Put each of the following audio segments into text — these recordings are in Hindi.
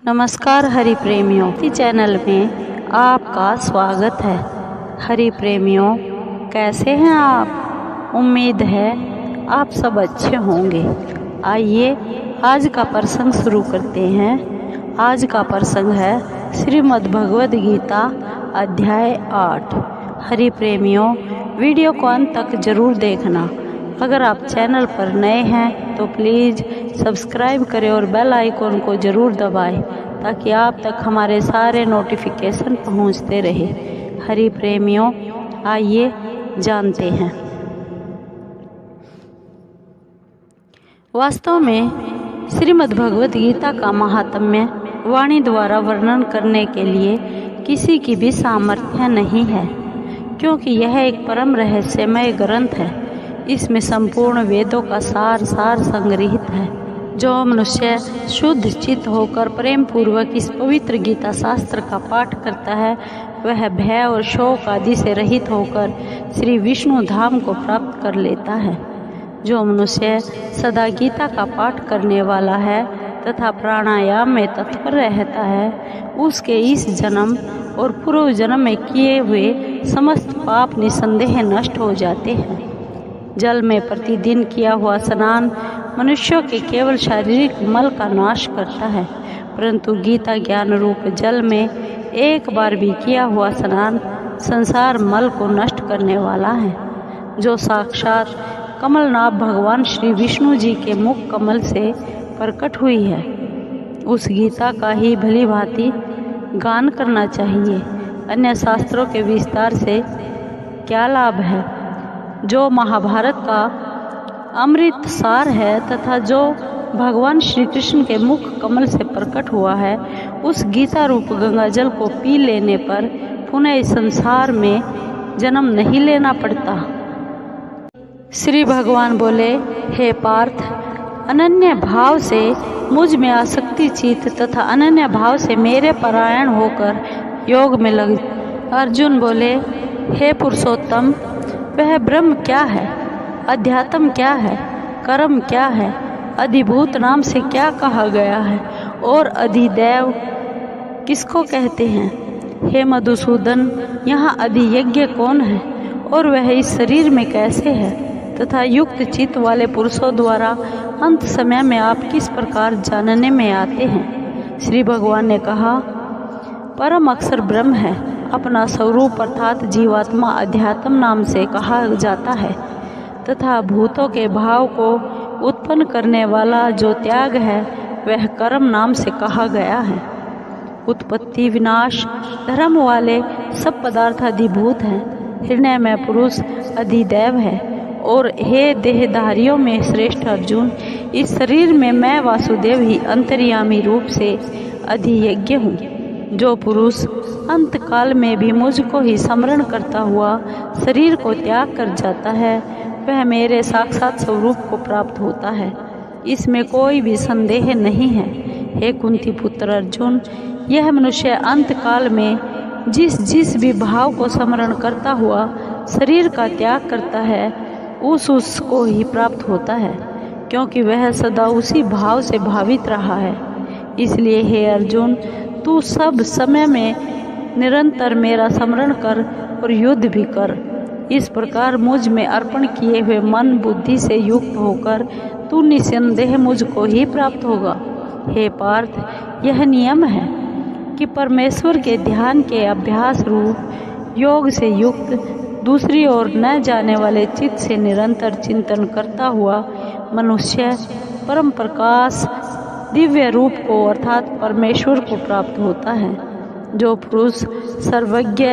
नमस्कार हरि प्रेमियों, इस चैनल में आपका स्वागत है। हरि प्रेमियों, कैसे हैं आप? उम्मीद है आप सब अच्छे होंगे। आइए आज का प्रसंग शुरू करते हैं। आज का प्रसंग है श्रीमद् भगवद गीता अध्याय 8। हरि प्रेमियों, वीडियो को अंत तक जरूर देखना। अगर आप चैनल पर नए हैं तो प्लीज़ सब्सक्राइब करें और बेल आइकॉन को ज़रूर दबाएं ताकि आप तक हमारे सारे नोटिफिकेशन पहुंचते रहे। हरि प्रेमियों, आइए जानते हैं। वास्तव में श्रीमद् भगवद गीता का महात्म्य वाणी द्वारा वर्णन करने के लिए किसी की भी सामर्थ्य नहीं है, क्योंकि यह एक परम रहस्यमय ग्रंथ है। इसमें संपूर्ण वेदों का सार संग्रहित है। जो मनुष्य शुद्ध चित्त होकर प्रेम पूर्वक इस पवित्र गीता शास्त्र का पाठ करता है, वह भय और शोक आदि से रहित होकर श्री विष्णु धाम को प्राप्त कर लेता है। जो मनुष्य सदा गीता का पाठ करने वाला है तथा प्राणायाम में तत्पर रहता है, उसके इस जन्म और पूर्व जन्म में किए हुए समस्त पाप निसंदेह नष्ट हो जाते हैं। जल में प्रतिदिन किया हुआ स्नान मनुष्यों के केवल शारीरिक मल का नाश करता है, परंतु गीता ज्ञान रूप जल में एक बार भी किया हुआ स्नान संसार मल को नष्ट करने वाला है। जो साक्षात कमलनाभ भगवान श्री विष्णु जी के मुख कमल से प्रकट हुई है, उस गीता का ही भली भांति गान करना चाहिए। अन्य शास्त्रों के विस्तार से क्या लाभ है? जो महाभारत का अमृत सार है तथा जो भगवान श्री कृष्ण के मुख कमल से प्रकट हुआ है, उस गीता रूप गंगा जल को पी लेने पर पुनः इस संसार में जन्म नहीं लेना पड़ता। श्री भगवान बोले, हे पार्थ, अनन्य भाव से मुझ में आसक्ति चित्त तथा अनन्य भाव से मेरे परायण होकर योग में लग। अर्जुन बोले, हे पुरुषोत्तम, वह ब्रह्म क्या है? अध्यात्म क्या है? कर्म क्या है? अधिभूत नाम से क्या कहा गया है? और अधिदैव किसको कहते हैं? हे मधुसूदन, यहाँ अधियज्ञ कौन है और वह इस शरीर में कैसे है? तथा युक्त चित्त वाले पुरुषों द्वारा अंत समय में आप किस प्रकार जानने में आते हैं? श्री भगवान ने कहा, परम अक्षर ब्रह्म है। अपना स्वरूप अर्थात जीवात्मा अध्यात्म नाम से कहा जाता है तथा भूतों के भाव को उत्पन्न करने वाला जो त्याग है, वह कर्म नाम से कहा गया है। उत्पत्ति विनाश धर्म वाले सब पदार्थ अधिभूत हैं। हृदय में पुरुष अधिदैव है। और हे देहधारियों में श्रेष्ठ अर्जुन, इस शरीर में मैं वासुदेव ही अंतर्यामी रूप से अधियज्ञ हूँ। जो पुरुष अंत काल में भी मुझको ही स्मरण करता हुआ शरीर को त्याग कर जाता है, वह मेरे साक्षात स्वरूप को प्राप्त होता है। इसमें कोई भी संदेह नहीं है। हे कुंती पुत्र अर्जुन, यह मनुष्य अंत काल में जिस भी भाव को स्मरण करता हुआ शरीर का त्याग करता है, उसको ही प्राप्त होता है, क्योंकि वह सदा उसी भाव से भावित रहा है। इसलिए हे अर्जुन, तू सब समय में निरंतर मेरा स्मरण कर और युद्ध भी कर। इस प्रकार मुझ में अर्पण किए हुए मन बुद्धि से युक्त होकर तू निसंदेह मुझको ही प्राप्त होगा। हे पार्थ, यह नियम है कि परमेश्वर के ध्यान के अभ्यास रूप योग से युक्त दूसरी ओर न जाने वाले चित्त से निरंतर चिंतन करता हुआ मनुष्य परम प्रकाश दिव्य रूप को अर्थात परमेश्वर को प्राप्त होता है। जो पुरुष सर्वज्ञ,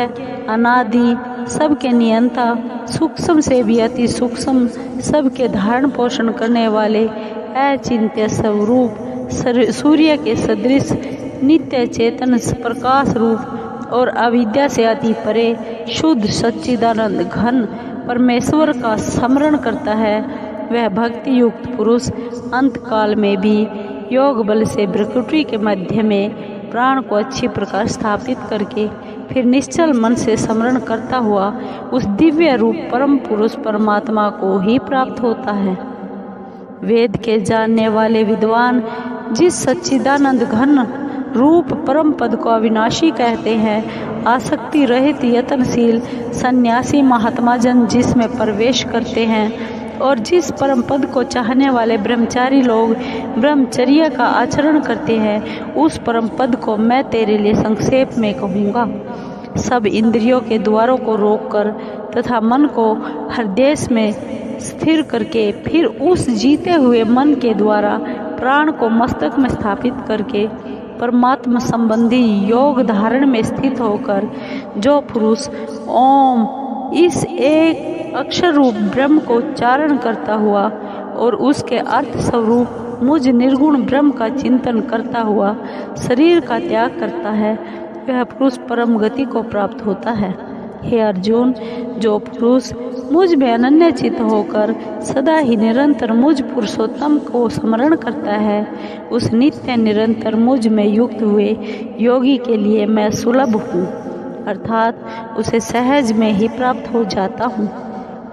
अनादि, सबके नियंता, सूक्ष्म से भी अति सूक्ष्म, सबके धारण पोषण करने वाले अचिंत्य स्वरूप सूर्य के सदृश नित्य चेतन प्रकाश रूप और अविद्या से अति परे शुद्ध सच्चिदानंद घन परमेश्वर का स्मरण करता है, वह भक्ति युक्त पुरुष अंत काल में भी योग बल से प्रकृति के मध्य में प्राण को अच्छी प्रकार स्थापित करके फिर निश्चल मन से स्मरण करता हुआ उस दिव्य रूप परम पुरुष परमात्मा को ही प्राप्त होता है। वेद के जानने वाले विद्वान जिस सच्चिदानंद घन रूप परम पद को अविनाशी कहते हैं। आसक्ति रहित यत्नशील सन्यासी महात्मा जन जिसमें प्रवेश करते हैं और जिस परम पद को चाहने वाले ब्रह्मचारी लोग ब्रह्मचर्य का आचरण करते हैं, उस परम पद को मैं तेरे लिए संक्षेप में कहूँगा। सब इंद्रियों के द्वारों को रोककर तथा मन को हृदय में स्थिर करके फिर उस जीते हुए मन के द्वारा प्राण को मस्तक में स्थापित करके परमात्मा संबंधी योग धारण में स्थित होकर जो पुरुष ओम इस एक अक्षर रूप ब्रह्म को उच्चारण करता हुआ और उसके अर्थ स्वरूप मुझ निर्गुण ब्रह्म का चिंतन करता हुआ शरीर का त्याग करता है, वह पुरुष परम गति को प्राप्त होता है। हे अर्जुन, जो पुरुष मुझ में अनन्य चित्त होकर सदा ही निरंतर मुझ पुरुषोत्तम को स्मरण करता है, उस नित्य निरंतर मुझ में युक्त हुए योगी के लिए मैं सुलभ हूँ, अर्थात उसे सहज में ही प्राप्त हो जाता हूँ।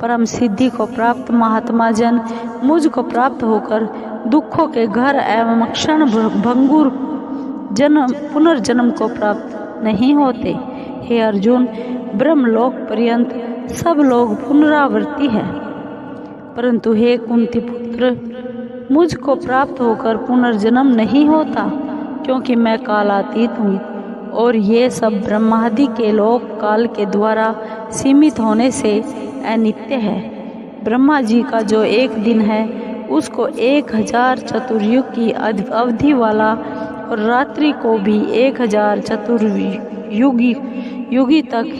परम सिद्धि को प्राप्त महात्मा जन मुझ को प्राप्त होकर दुखों के घर एवं क्षण भंगुर जन्म पुनर्जन्म को प्राप्त नहीं होते। हे अर्जुन, ब्रह्मलोक पर्यंत सब लोग पुनरावृत्ति है, परंतु हे कुंती पुत्र, मुझको प्राप्त होकर पुनर्जन्म नहीं होता, क्योंकि मैं कालातीत हूँ और ये सब ब्रह्मादि के लोक काल के द्वारा सीमित होने से अनित्य है। ब्रह्मा जी का जो एक दिन है उसको 1000 चतुर्युग की अवधि वाला और रात्रि को भी 1000 चतुर्युगी तक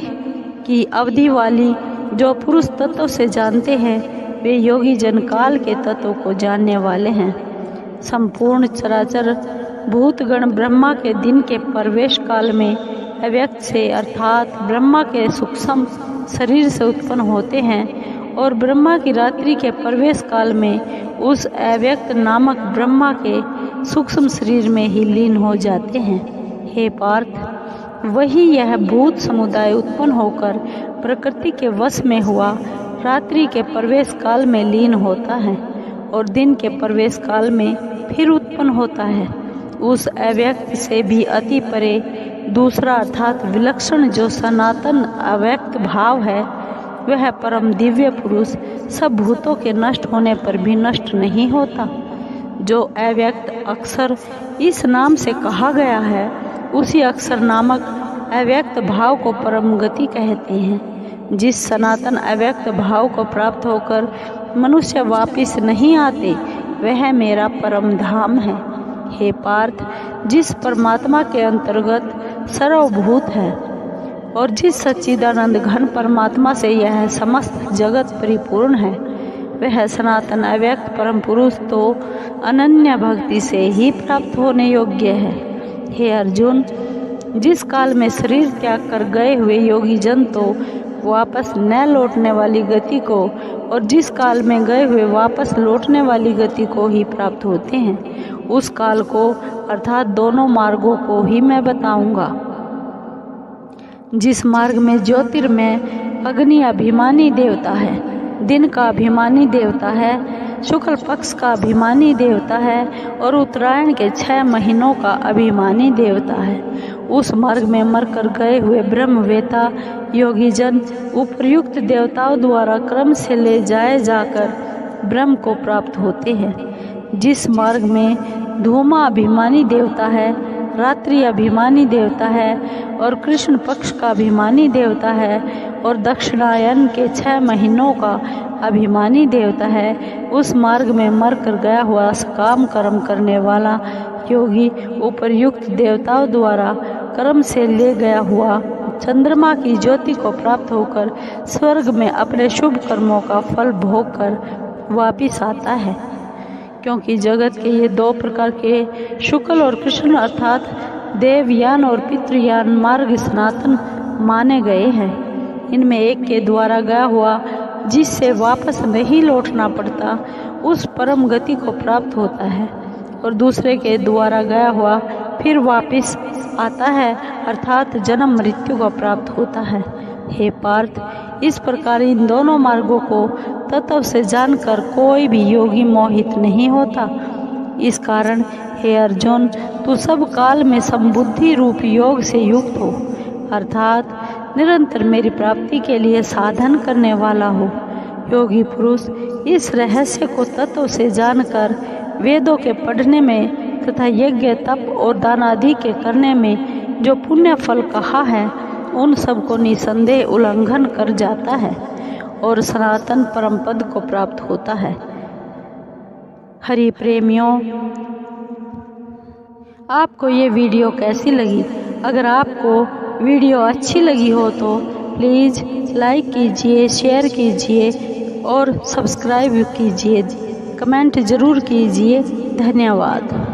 की अवधि वाली जो पुरुष तत्व से जानते हैं, वे योगी जन काल के तत्व को जानने वाले हैं। संपूर्ण चराचर भूतगण ब्रह्मा के दिन के प्रवेश काल में अव्यक्त से अर्थात ब्रह्मा के सूक्ष्म शरीर से उत्पन्न होते हैं और ब्रह्मा की रात्रि के प्रवेश काल में उस अव्यक्त नामक ब्रह्मा के सूक्ष्म शरीर में ही लीन हो जाते हैं। हे पार्थ, वही यह भूत समुदाय उत्पन्न होकर प्रकृति के वश में हुआ रात्रि के प्रवेश काल में लीन होता है और दिन के प्रवेश काल में फिर उत्पन्न होता है। उस अव्यक्त से भी अति परे दूसरा अर्थात विलक्षण जो सनातन अव्यक्त भाव है, वह परम दिव्य पुरुष सब भूतों के नष्ट होने पर भी नष्ट नहीं होता। जो अव्यक्त अक्षर इस नाम से कहा गया है, उसी अक्षर नामक अव्यक्त भाव को परम गति कहते हैं। जिस सनातन अव्यक्त भाव को प्राप्त होकर मनुष्य वापिस नहीं आते, वह मेरा परम धाम है। हे पार्थ, जिस परमात्मा के अंतर्गत सर्वभूत है और जिस सच्चिदानंद घन परमात्मा से यह समस्त जगत परिपूर्ण है, वह सनातन अव्यक्त परम पुरुष तो अनन्य भक्ति से ही प्राप्त होने योग्य है। हे अर्जुन, जिस काल में शरीर त्याग कर गए हुए योगी जन तो वापस न लौटने वाली गति को और जिस काल में गए हुए वापस लौटने वाली गति को ही प्राप्त होते हैं, उस काल को अर्थात दोनों मार्गों को ही मैं बताऊंगा। जिस मार्ग में ज्योतिर्मय अग्नि अभिमानी देवता है, दिन का अभिमानी देवता है, शुक्ल पक्ष का अभिमानी देवता है और उत्तरायण के 6 महीनों का अभिमानी देवता है, उस मार्ग में मरकर गए हुए ब्रह्मवेता योगी जन उपर्युक्त देवताओं द्वारा क्रम से ले जाए जाकर ब्रह्म को प्राप्त होते हैं। जिस मार्ग में धूमा अभिमानी देवता है, रात्रि अभिमानी देवता है और कृष्ण पक्ष का अभिमानी देवता है और दक्षिणायन के 6 महीनों का अभिमानी देवता है, उस मार्ग में मर कर गया हुआ सकाम कर्म करने वाला योगी उपर्युक्त देवताओं द्वारा कर्म से ले गया हुआ चंद्रमा की ज्योति को प्राप्त होकर स्वर्ग में अपने शुभ कर्मों का फल भोग कर वापिस आता है। क्योंकि जगत के ये 2 प्रकार के शुक्ल और कृष्ण अर्थात देवयान और पितृयान मार्ग सनातन माने गए हैं। इनमें एक के द्वारा गया हुआ जिससे वापस नहीं लौटना पड़ता, उस परम गति को प्राप्त होता है और दूसरे के द्वारा गया हुआ फिर वापस आता है अर्थात जन्म मृत्यु को प्राप्त होता है। हे पार्थ, इस प्रकार इन दोनों मार्गों को तत्व से जानकर कोई भी योगी मोहित नहीं होता। इस कारण हे अर्जुन, तू सब काल में समबुद्धि रूप योग से युक्त हो, अर्थात निरंतर मेरी प्राप्ति के लिए साधन करने वाला हो। योगी पुरुष इस रहस्य को तत्व से जानकर वेदों के पढ़ने में तथा यज्ञ तप और दान आदि के करने में जो पुण्य फल कहा है, उन सब को निसंदेह उल्लंघन कर जाता है और सनातन परम पद को प्राप्त होता है। हरि प्रेमियों, आपको ये वीडियो कैसी लगी? अगर आपको वीडियो अच्छी लगी हो तो प्लीज़ लाइक कीजिए, शेयर कीजिए और सब्सक्राइब कीजिए, कमेंट ज़रूर कीजिए। धन्यवाद।